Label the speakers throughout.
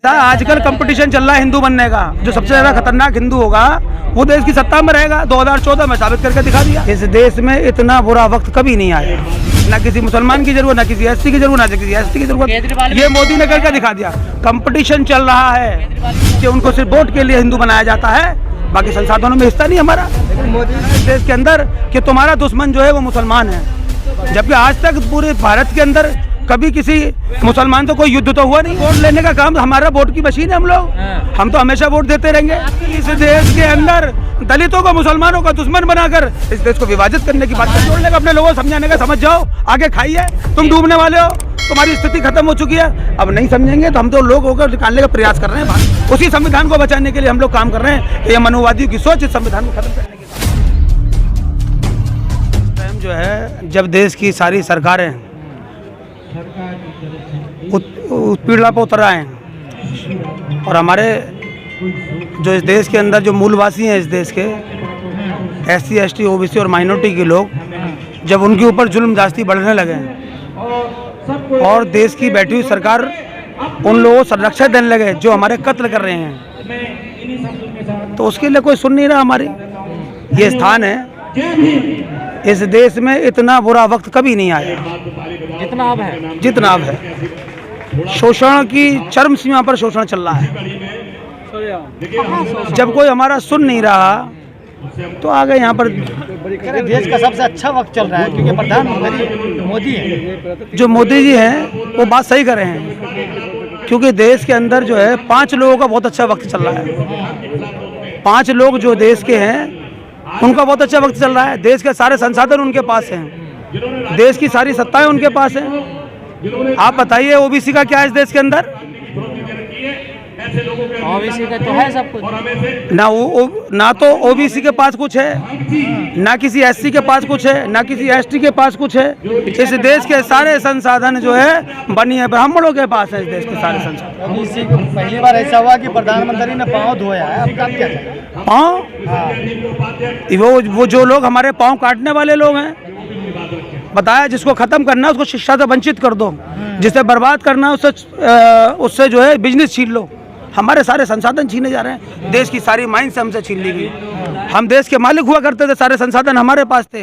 Speaker 1: आजकल कंपटीशन चल रहा है हिंदू बनने का। जो सबसे ज्यादा खतरनाक हिंदू होगा वो देश की सत्ता में रहेगा। 2014 में साबित करके दिखा दिया। इस देश में इतना बुरा वक्त कभी नहीं आया। ना किसी मुसलमान की जरूरत, ना किसी एससी की जरूरत, ना किसी एसटी की जरूरत। ये मोदी ने करके दिखा दिया। कंपटीशन चल रहा है कि उनको सिर्फ वोट के लिए हिंदू बनाया जाता है, बाकी संसाधनों में हिस्सा नहीं हमारा। मोदी इस देश के अंदर कि तुम्हारा दुश्मन जो है वो मुसलमान है, जबकि आज तक पूरे भारत के अंदर कभी किसी मुसलमान तो कोई युद्ध तो हुआ नहीं। वोट लेने का काम हमारा, वोट की मशीन है हम लोग। हम तो हमेशा वोट देते रहेंगे। इस देश के अंदर दलितों को मुसलमानों का दुश्मन बनाकर इस देश को विभाजित करने की बात जोड़ने का, अपने लोगों को समझाने का, समझ जाओ आगे खाइए, तुम डूबने वाले हो, तुम्हारी स्थिति खत्म हो चुकी है। अब नहीं समझेंगे तो हम तो लोग होकर निकालने का प्रयास कर रहे हैं। उसी संविधान को बचाने के लिए हम लोग काम कर रहे हैं। ये मनुवादियों की सोच इस संविधान को खत्म करने की जो है। जब देश की सारी सरकारें उत्पीड़ना पर उतर आए हैं और हमारे जो इस देश के अंदर जो मूलवासी हैं, इस देश के एससी, एसटी, ओबीसी और माइनॉरिटी के लोग, जब उनके ऊपर जुल्म जास्ती बढ़ने लगे और देश की बैठी हुई सरकार उन लोगों को संरक्षण देने लगे जो हमारे कत्ल कर रहे हैं, तो उसके लिए कोई सुन नहीं रहा। हमारी ये स्थान है। इस देश में इतना बुरा वक्त कभी नहीं आया जितना अब है। शोषण की चरम सीमा पर शोषण चल रहा है। जब कोई हमारा सुन नहीं रहा तो आ गए यहाँ पर।
Speaker 2: देश का सबसे अच्छा वक्त चल रहा है क्योंकि प्रधानमंत्री मोदी है।
Speaker 1: जो मोदी जी हैं वो बात सही कर रहे हैं, क्योंकि देश के अंदर जो है 5 लोगों का बहुत अच्छा वक्त चल रहा है। 5 लोग जो देश के हैं उनका बहुत अच्छा वक्त चल रहा है। देश के सारे संसाधन उनके पास हैं, देश की सारी सत्ताएं उनके पास हैं। आप बताइए ओबीसी का क्या है इस देश के अंदर?
Speaker 2: ओबीसी का तो है सब कुछ।
Speaker 1: ना तो ओबीसी के पास कुछ है, ना किसी एससी के पास कुछ है, ना किसी एसटी के पास कुछ है। इस देश के सारे संसाधन जो है बनिए ब्राह्मणों के पास है। इस देश के सारे संसाधन।
Speaker 2: ओबीसी को पहली बार ऐसा हुआ कि प्रधानमंत्री ने पाँव धोया है। अब क्या चाहिए?
Speaker 1: पाँव? वो जो लोग हमारे पाँव काटने वाले लोग हैं, बताया जिसको खत्म करना है उसको शिक्षा से वंचित कर दो, जिसे बर्बाद करना है उससे जो है बिजनेस छीन लो। हमारे सारे संसाधन छीने जा रहे हैं। देश की सारी माइन से हमसे छीन ली गई। हम देश के मालिक हुआ करते थे, सारे संसाधन हमारे पास थे,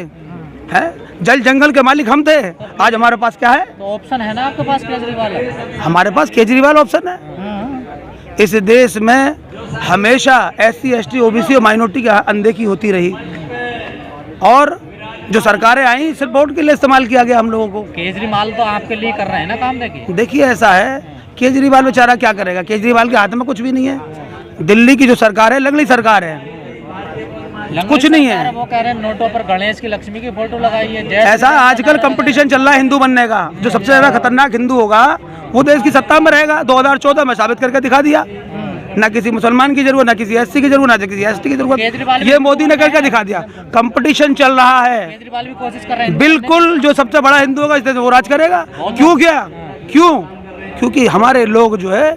Speaker 1: हैं जल जंगल के मालिक हम थे। आज हमारे पास क्या है?
Speaker 2: तो ऑप्शन है ना आपके पास, केजरीवाल है।
Speaker 1: हमारे पास केजरीवाल ऑप्शन है। इस देश में हमेशा एससी, एसटी, ओबीसी और माइनॉरिटी की अनदेखी होती रही और जो सरकारें आई सिर्फ वोट के लिए इस्तेमाल किया गया हम लोगों को।
Speaker 2: केजरीवाल तो आपके लिए कर रहे हैं ना काम।
Speaker 1: देखिए ऐसा है, केजरीवाल बेचारा क्या करेगा? केजरीवाल के हाथ में कुछ भी नहीं है। दिल्ली की जो सरकार है लंगड़ी सरकार है, कुछ नहीं है।
Speaker 2: वो कह रहे हैं नोटों पर गणेश की, लक्ष्मी की फोटो लगाई है।
Speaker 1: ऐसा आजकल कंपटीशन चल रहा है हिंदू बनने का। जो सबसे ज्यादा खतरनाक हिंदू होगा वो देश की सत्ता में रहेगा। 2014 में साबित करके दिखा दिया। ना किसी मुसलमान की जरूरत, ना किसी एससी की जरूरत, ना किसी एसटी की जरूरत। ये मोदी ने करके दिखा दिया। कंपटीशन चल रहा है।
Speaker 2: केजरीवाल भी कोशिश कर रहे हैं।
Speaker 1: बिल्कुल, जो सबसे बड़ा हिंदू होगा इस देश में वो राज करेगा। क्यों क्या? क्योंकि हमारे लोग जो है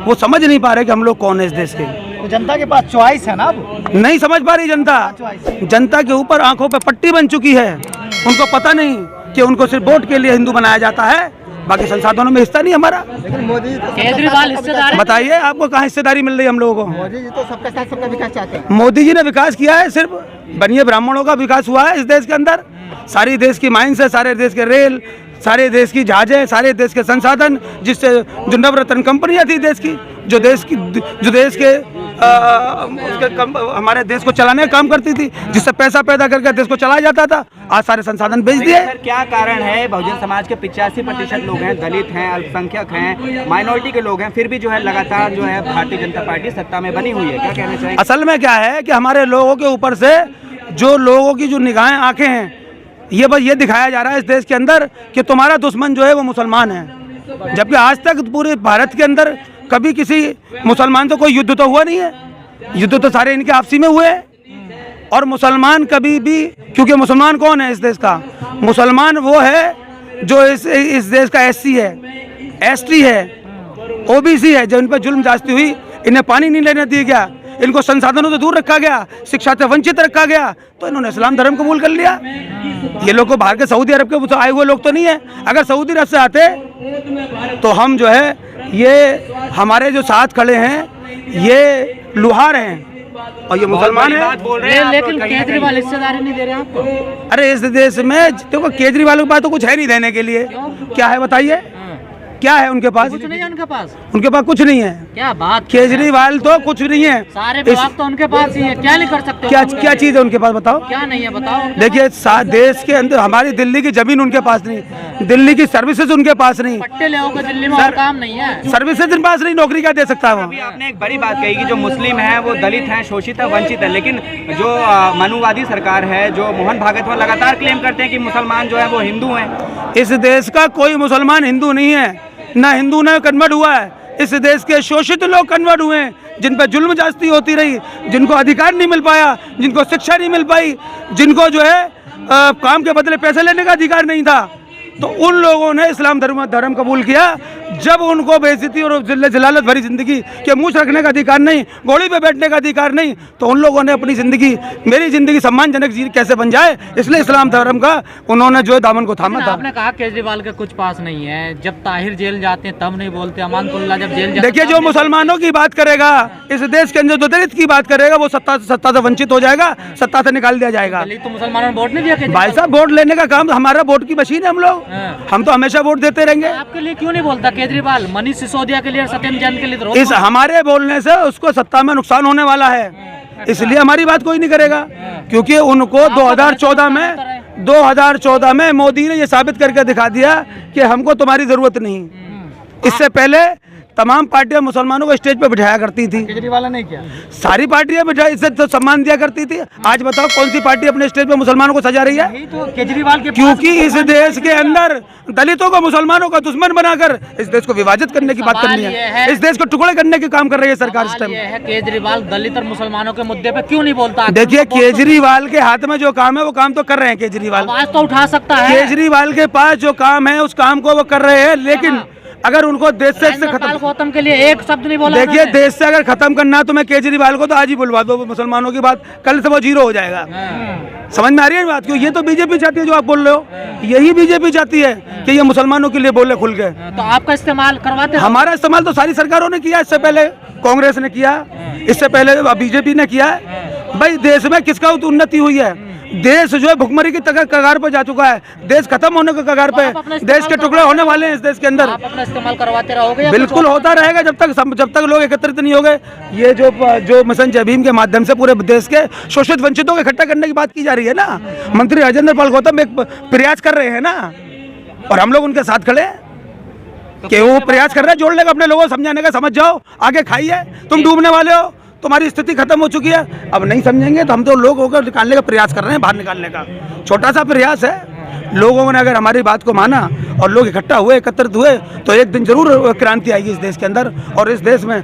Speaker 1: वो समझ नहीं पा रहे कि हम लोग कौन है इस देश के।
Speaker 2: तो जनता के पास चॉइस है ना। अब
Speaker 1: नहीं समझ पा रही जनता। जनता के ऊपर आंखों पे पट्टी बन चुकी है। उनको पता नहीं कि उनको सिर्फ वोट के लिए हिंदू बनाया जाता है, बाकी संसाधनों में हिस्सा नहीं हमारा।
Speaker 2: लेकिन मोदी जी तो केजरीवाल हिस्सेदार।
Speaker 1: बताइए आपको कहाँ हिस्सेदारी मिल रही है हम लोगों को?
Speaker 2: मोदी जी तो सबका साथ सबका विकास चाहते हैं।
Speaker 1: मोदी जी ने विकास किया है, सिर्फ बनिए ब्राह्मणों का विकास हुआ है इस देश के अंदर। सारी देश की माइंस है, सारे देश के रेल, सारे देश की जहाजें, सारे देश के संसाधन, जिससे जो नवरत्न कंपनियां थी देश की, जो देश के हमारे देश को चलाने का काम करती थी, जिससे पैसा पैदा करके देश को चलाया जाता था, आज सारे संसाधन बेच दिए।
Speaker 3: क्या कारण है? बहुजन समाज के 85% लोग हैं, दलित हैं, अल्पसंख्यक हैं, माइनॉरिटी के लोग हैं, फिर भी जो है लगातार जो है भारतीय जनता पार्टी सत्ता में बनी हुई है। क्या कहना चाहिए?
Speaker 1: असल में क्या है कि हमारे लोगों के ऊपर से जो लोगों की जो निगाहें, आंखें हैं, ये बस ये दिखाया जा रहा है इस देश के अंदर कि तुम्हारा दुश्मन जो है वो मुसलमान है, जबकि आज तक पूरे भारत के अंदर कभी किसी मुसलमान तो कोई युद्ध तो हुआ नहीं है। युद्ध तो सारे इनके आपसी में हुए हैं। और मुसलमान कभी भी, क्योंकि मुसलमान कौन है इस देश का? मुसलमान वो है जो इस देश का एससी है, एसटी है, ओबीसी है, जो इन पर जुल्म जास्ती हुई, इन्हें पानी नहीं लेने दिया गया, इनको संसाधनों से दूर रखा गया, शिक्षा से वंचित रखा गया, तो इन्होंने इस्लाम धर्म कबूल कर लिया। ये लोग को बाहर के सऊदी अरब के आए हुए लोग तो नहीं है। अगर सऊदी अरब से आते तो हम जो है ये हमारे जो साथ खड़े हैं ये लुहार हैं और ये मुसलमान
Speaker 3: बड़ी
Speaker 1: हैं।
Speaker 3: बात बोल रहे हैं आप,
Speaker 2: लेकिन
Speaker 3: कहीं ना
Speaker 2: केजरीवाल हिस्सेदारी नहीं दे रहे आपको।
Speaker 1: अरे इस देश में देखो केजरीवाल के पास तो कुछ है नहीं देने के लिए। क्या है बताइए, क्या है उनके पास?
Speaker 2: कुछ नहीं है उनके पास।
Speaker 1: उनके पास कुछ नहीं है।
Speaker 2: क्या बात,
Speaker 1: केजरीवाल तो कुछ नहीं है।
Speaker 2: सारे विभाग तो उनके पास ही है, क्या नहीं कर सकते?
Speaker 1: क्या क्या चीज है उनके पास बताओ?
Speaker 2: क्या नहीं है बताओ उनके
Speaker 1: देखिए देश के अंदर हमारी दिल्ली की जमीन उनके पास नहीं, दिल्ली की सर्विसेज उनके पास नहीं,
Speaker 2: पास। पट्टे ले आओगे दिल्ली में और काम नहीं है।
Speaker 1: सर्विसेज उनके पास नहीं, नौकरी क्या दे सकता है वो?
Speaker 3: अभी आपने एक बड़ी बात कही कि जो मुस्लिम हैं वो दलित हैं, शोषित है, वंचित है, लेकिन जो मनुवादी सरकार है, जो मोहन भागवत वो लगातार क्लेम करते हैं कि मुसलमान जो है वो हिंदू हैं।
Speaker 1: इस देश का कोई मुसलमान हिंदू नहीं है, ना हिंदू ने कन्वर्ट हुआ है। इस देश के शोषित लोग कन्वर्ट हुए हैं, जिन पर जुल्म जास्ती होती रही, जिनको अधिकार नहीं मिल पाया, जिनको शिक्षा नहीं मिल पाई, जिनको जो है काम के बदले पैसे लेने का अधिकार नहीं था, तो उन लोगों ने इस्लाम धर्म कबूल किया। जब उनको बेइज्जती और जलालत भरी जिंदगी के मूछ रखने का अधिकार नहीं, घोड़ी पे बैठने का अधिकार नहीं, तो उन लोगों ने अपनी जिंदगी, मेरी जिंदगी सम्मानजनक जी कैसे बन जाए, इसलिए इस्लाम धर्म का उन्होंने जो है दामन को थामा था।
Speaker 2: आपने कहा केजरीवाल के कुछ पास नहीं है, जब ताहिर जेल जाते हैं तब नहीं बोलते, अमानतुल्लाह जब जेल जाते
Speaker 1: देखिए जो मुसलमानों की बात करेगा इस देश के अंदर, जो दलित की बात करेगा वो सत्ता से वंचित हो जाएगा, सत्ता से निकाल दिया जाएगा।
Speaker 2: तो मुसलमानों ने वोट नहीं दिया
Speaker 1: भाई साहब वोट लेने का काम हमारा, वोट की मशीन है हम लोग, हम तो हमेशा वोट देते रहेंगे।
Speaker 2: आपके लिए क्यों नहीं बोलता केजरीवाल? मनीष सिसोदिया के लिए और सत्येंद्र जैन के लिए तो
Speaker 1: इस हमारे बोलने से उसको सत्ता में नुकसान होने वाला है, इसलिए हमारी बात कोई नहीं करेगा, क्योंकि उनको 2014 में मोदी ने ये साबित करके दिखा दिया कि हमको तुम्हारी जरूरत नहीं। इससे पहले तमाम पार्टियां मुसलमानों को स्टेज पे बिठाया करती थी,
Speaker 2: केजरीवाल ने किया।
Speaker 1: सारी पार्टियां बिठा इससे तो सम्मान दिया करती थी। आज बताओ कौन सी पार्टी अपने स्टेज पे मुसलमानों को सजा रही है?
Speaker 2: यही तो केजरीवाल के,
Speaker 1: क्योंकि इस देश के अंदर दलितों को मुसलमानों का दुश्मन बनाकर इस देश को विभाजित करने की बात करनी है, इस देश को टुकड़े करने के काम कर रही है सरकार इस टाइम।
Speaker 2: ये है केजरीवाल दलित और मुसलमानों के मुद्दे पे क्यों नहीं बोलता?
Speaker 1: देखिए केजरीवाल के हाथ में जो काम है वो काम तो कर रहे हैं केजरीवाल,
Speaker 2: आवाज तो उठा सकता है।
Speaker 1: केजरीवाल के पास जो काम है उस काम को वो कर रहे हैं, लेकिन अगर उनको देश से खत्म,
Speaker 2: गौतम के लिए एक शब्द नहीं बोला।
Speaker 1: देखिए देश से अगर खत्म करना है तो मैं केजरीवाल को तो आज ही बुलवा दो, मुसलमानों की बात कल से वो जीरो हो जाएगा। समझ में आ रही है बात? क्यों ये तो बीजेपी चाहती है, जो आप बोल रहे हो यही बीजेपी चाहती है कि ये मुसलमानों के लिए बोले खुल के।
Speaker 2: तो आपका इस्तेमाल करवाते?
Speaker 1: हमारा इस्तेमाल तो सारी सरकारों ने किया, इससे पहले कांग्रेस ने किया, इससे पहले बीजेपी ने किया। भाई देश में किसका उन्नति हुई है? देश जो है भुखमरी की कगार पर जा चुका है, देश खत्म होने के कगार पे, देश के टुकड़े होने वाले हैं इस देश के अंदर।
Speaker 2: आप अपना इस्तेमाल करवाते रहोगे?
Speaker 1: बिल्कुल होता रहेगा जब तक लोग एकत्रित नहीं हो गए। ये जो मिशन जय भीम के माध्यम से पूरे देश के शोषित वंचितों को इकट्ठा करने की बात की जा रही है ना, मंत्री राजेंद्र पाल गौतम एक प्रयास कर रहे हैं ना, और हम लोग उनके साथ खड़े हैं कि वो प्रयास कर रहे हैं जोड़ने का, अपने लोगों को समझाने का। समझ जाओ, आगे खाइए, तुम डूबने वाले हो, तुम्हारी स्थिति खत्म हो चुकी है। अब नहीं समझेंगे तो हम तो लोगों को निकालने का प्रयास कर रहे हैं, बाहर निकालने का छोटा सा प्रयास है। लोगों ने अगर हमारी बात को माना और लोग इकट्ठा हुए, एकत्रित हुए, तो एक दिन जरूर क्रांति आएगी इस देश के अंदर और इस देश में,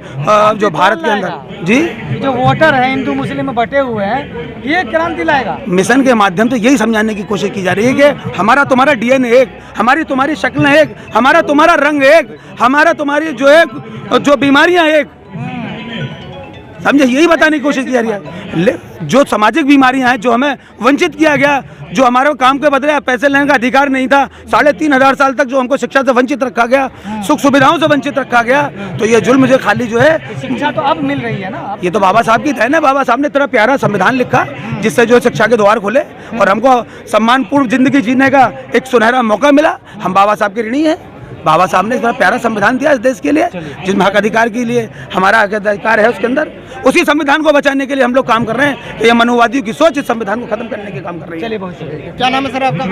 Speaker 1: जो भारत के अंदर। जी
Speaker 2: जो वोटर है हिंदू मुस्लिम में बटे हुए हैं, ये क्रांति लाएगा।
Speaker 1: मिशन के माध्यम से यही समझाने की कोशिश की जा रही है कि हमारा तुम्हारा डीएनए एक, हमारी तुम्हारी शक्ल एक, हमारा तुम्हारा रंग एक, हमारा तुम्हारी जो है जो बीमारियां एक, समझे? यही बताने की कोशिश की जा रही है। जो सामाजिक बीमारियां हैं, जो हमें वंचित किया गया, जो हमारे काम के बदले पैसे लेने का अधिकार नहीं था, 3500 साल तक जो हमको शिक्षा से वंचित रखा गया, सुख सुविधाओं से वंचित रखा गया, तो ये जुल्म जो खाली जो है
Speaker 2: शिक्षा तो अब मिल रही है ना।
Speaker 1: ये तो बाबा साहब की देन है। बाबा साहब ने इतना प्यारा संविधान लिखा जिससे जो शिक्षा के द्वार खुले और हमको सम्मानपूर्ण जिंदगी जीने का एक सुनहरा मौका मिला। हम बाबा साहब के ऋणी हैं। बाबा साहब ने इतना प्यारा संविधान दिया इस देश के लिए, जिसमें हक अधिकार के लिए हमारा हक अधिकार है उसके अंदर। उसी संविधान को बचाने के लिए हम लोग काम कर रहे हैं कि ये मनुवादियों की सोच इस संविधान को खत्म करने के काम कर रही है।
Speaker 2: चलिए बहुत शुक्रिया। क्या नाम है सर आपका?